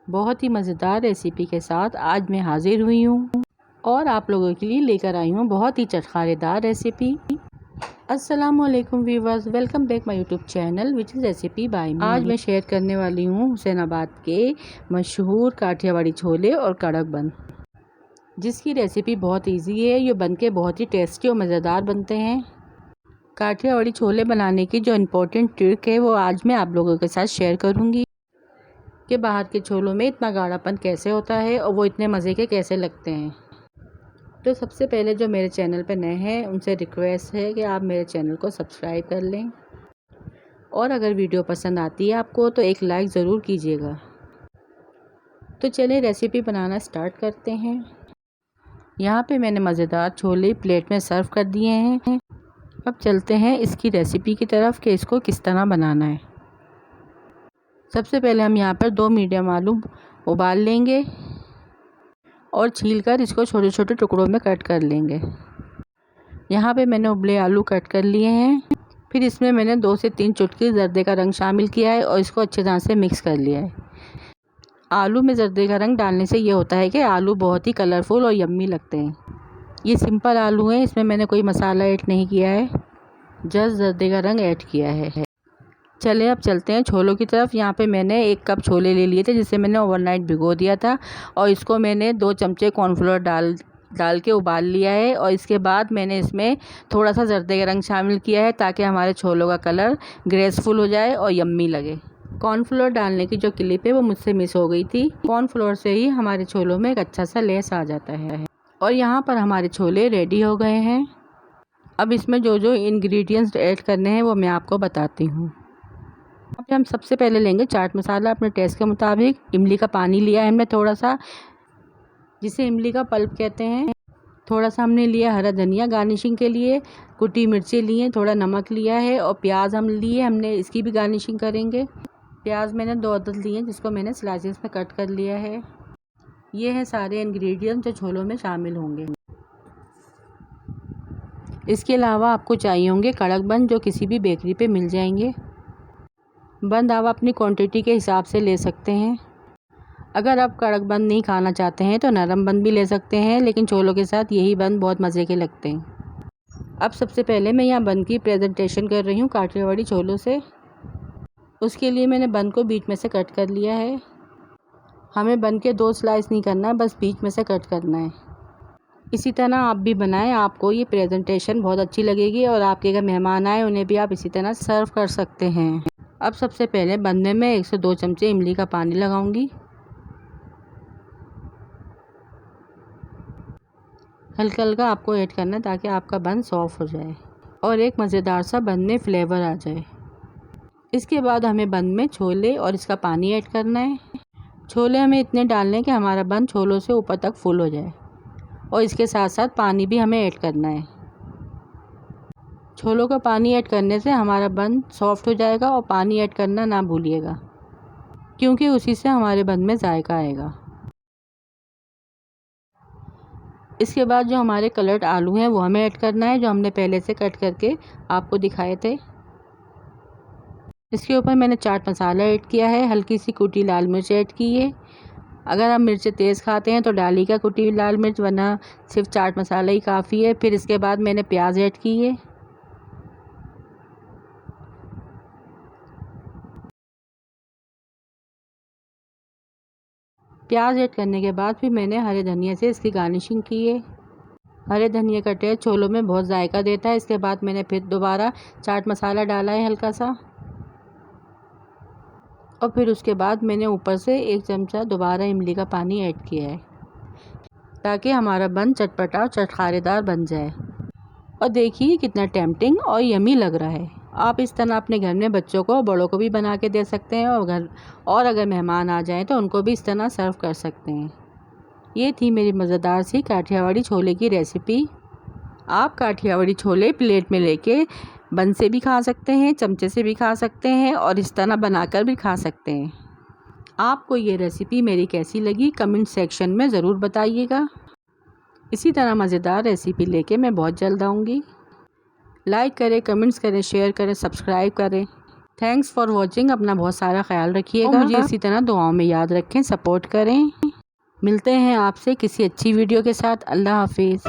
बहुत ही मज़ेदार रेसिपी के साथ आज मैं हाजिर हुई हूँ और आप लोगों के लिए लेकर आई हूँ बहुत ही चटखारेदार रेसिपी। अस्सलामुअलैकुम viewers, welcome back my YouTube channel which is recipe by me. आज मैं शेयर करने वाली हूँ हुसैनाबाद के मशहूर काठियावाड़ी छोले और कड़क बन, जिसकी रेसिपी बहुत इजी है। ये बन के बहुत ही टेस्टी और मज़ेदार बनते हैं। काठियावाड़ी छोले बनाने की जो इम्पोर्टेंट ट्रिक है वो आज मैं आप लोगों के साथ शेयर करूँगी कि बाहर के छोलों में इतना गाढ़ापन कैसे होता है और वो इतने मज़े के कैसे लगते हैं। तो सबसे पहले जो मेरे चैनल पर नए हैं उनसे रिक्वेस्ट है कि आप मेरे चैनल को सब्सक्राइब कर लें और अगर वीडियो पसंद आती है आपको तो एक लाइक ज़रूर कीजिएगा। तो चलिए रेसिपी बनाना स्टार्ट करते हैं। यहाँ पे मैंने मज़ेदार छोले प्लेट में सर्व कर दिए हैं। अब चलते हैं इसकी रेसिपी की तरफ कि इसको किस तरह बनाना है। सबसे पहले हम यहाँ पर 2 मीडियम आलू उबाल लेंगे और छीलकर इसको छोटे छोटे टुकड़ों में कट कर लेंगे। यहाँ पे मैंने उबले आलू कट कर लिए हैं। फिर इसमें मैंने 2 से 3 चुटकी जर्दे का रंग शामिल किया है और इसको अच्छे तरह से मिक्स कर लिया है। आलू में जर्दे का रंग डालने से ये होता है कि आलू बहुत ही कलरफुल और यम्मी लगते हैं। ये सिंपल आलू हैं, इसमें मैंने कोई मसाला ऐड नहीं किया है, जस्ट जर्दे का रंग ऐड किया है। चले अब चलते हैं छोलों की तरफ। यहाँ पे मैंने 1 कप छोले ले लिए थे जिसे मैंने ओवरनाइट भिगो दिया था और इसको मैंने 2 चमचे कॉर्नफ्लोर डाल के उबाल लिया है। और इसके बाद मैंने इसमें थोड़ा सा जर्दे का रंग शामिल किया है ताकि हमारे छोलों का कलर ग्रेसफुल हो जाए और यम्मी लगे। कॉर्नफ्लोर डालने की जो क्लिप है वो मुझसे मिस हो गई थी। कॉर्नफ्लोर से ही हमारे छोलों में एक अच्छा सा लेस आ जाता है। और यहाँ पर हमारे छोले रेडी हो गए हैं। अब इसमें जो जो इंग्रेडिएंट्स ऐड करने हैं वो मैं आपको बताती हूँ। अब हम सबसे पहले लेंगे चाट मसाला अपने टेस्ट के मुताबिक। इमली का पानी लिया है हमने थोड़ा सा, जिसे इमली का पल्प कहते हैं। थोड़ा सा हमने लिया हरा धनिया गार्निशिंग के लिए, कुटी मिर्ची लिए, थोड़ा नमक लिया है और प्याज हम लिए, हमने इसकी भी गार्निशिंग करेंगे। प्याज मैंने 2 अदद लिए जिसको मैंने स्लाइसेस में कट कर लिया है। ये हैं सारे इंग्रेडिएंट्स जो छोलों में शामिल होंगे। इसके अलावा आपको चाहिए होंगे कड़क बन, जो किसी भी बेकरी पे मिल जाएंगे। बंद आप अपनी क्वांटिटी के हिसाब से ले सकते हैं। अगर आप कड़क बंद नहीं खाना चाहते हैं तो नरम बंद भी ले सकते हैं, लेकिन छोलों के साथ यही बंद बहुत मज़े के लगते हैं। अब सबसे पहले मैं यहाँ बंद की प्रेजेंटेशन कर रही हूँ काठियावाड़ी छोलों से। उसके लिए मैंने बंद को बीच में से कट कर लिया है। हमें बंद के 2 स्लाइस नहीं करना है, बस बीच में से कट करना है। इसी तरह आप भी बनाएं, आपको ये प्रेजेंटेशन बहुत अच्छी लगेगी और आपके अगर मेहमान आए उन्हें भी आप इसी तरह सर्व कर सकते हैं। अब सबसे पहले बनने में 1 से 2 चमचे इमली का पानी लगाऊंगी। हल्का हल्का आपको ऐड करना है ताकि आपका बन सॉफ्ट हो जाए और एक मज़ेदार सा बन में फ्लेवर आ जाए। इसके बाद हमें बन में छोले और इसका पानी ऐड करना है। छोले हमें इतने डालने कि हमारा बन छोलों से ऊपर तक फुल हो जाए और इसके साथ साथ पानी भी हमें ऐड करना है। छोलों का पानी ऐड करने से हमारा बन सॉफ्ट हो जाएगा और पानी ऐड करना ना भूलिएगा, क्योंकि उसी से हमारे बन में जायका आएगा। इसके बाद जो हमारे कलर्ड आलू हैं वो हमें ऐड करना है, जो हमने पहले से कट करके आपको दिखाए थे। इसके ऊपर मैंने चाट मसाला ऐड किया है, हल्की सी कुटी लाल मिर्च ऐड की है। अगर आप मिर्च तेज़ खाते हैं तो डालिएगा कुटी लाल मिर्च, वरना सिर्फ चाट मसाला ही काफ़ी है। फिर इसके बाद मैंने प्याज ऐड की है। प्याज ऐड करने के बाद फिर मैंने हरे धनिया से इसकी गार्निशिंग की है। हरे धनिया का टेस्ट छोलों में बहुत जायका देता है। इसके बाद मैंने फिर दोबारा चाट मसाला डाला है हल्का सा, और फिर उसके बाद मैंने ऊपर से 1 चमचा दोबारा इमली का पानी ऐड किया है ताकि हमारा बन चटपटा और चटखारेदार बन जाए। और देखिए कितना टेम्पटिंग और यमी लग रहा है। आप इस तरह अपने घर में बच्चों को बड़ों को भी बना के दे सकते हैं और अगर मेहमान आ जाएं तो उनको भी इस तरह सर्व कर सकते हैं। ये थी मेरी मज़ेदार सी काठियावाड़ी छोले की रेसिपी। आप काठियावाड़ी छोले प्लेट में लेके बन से भी खा सकते हैं, चमचे से भी खा सकते हैं और इस तरह बनाकर भी खा सकते हैं। आपको ये रेसिपी मेरी कैसी लगी कमेंट सेक्शन में ज़रूर बताइएगा। इसी तरह मज़ेदार रेसिपी लेके मैं बहुत जल्द आऊँगी। लाइक करें, कमेंट्स करें, शेयर करें, सब्सक्राइब करें। Thanks for watching. अपना बहुत सारा ख्याल रखिएगा। मुझे इसी तरह दुआओं में याद रखें, सपोर्ट करें। मिलते हैं आपसे किसी अच्छी वीडियो के साथ। अल्लाह हाफिज़।